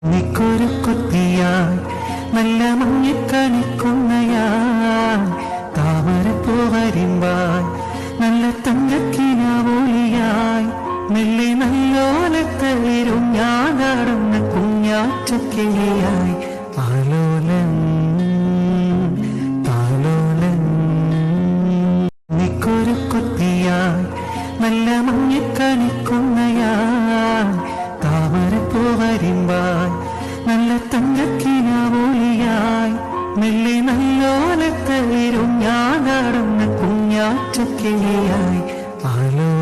നിക്കൊരു കൊത്തിയായി നല്ല മഞ്ഞക്കണിക്കുന്നയായി താമരപ്പൂ വരിമ്പായി നല്ല തങ്കക്കിനാവോളിയായി മെല്ലെ നല്ലോലത്തളിരും ഞാൻ നടന്ന കുഞ്ഞാറ്റക്കിളിയായി ആലോലം താലോലം. നിക്കൊരു കൊത്തിയായി നല്ല മഞ്ഞക്കണിക്കുന്നയായി താമരപ്പൂ വരിമ്പായി നല്ല തങ്കക്കിനാവോളിയായി മെല്ലെ നല്ലോലത്തളിരും ഞാൻ നടന്ന കുഞ്ഞാറ്റക്കിളിയായി ആലോ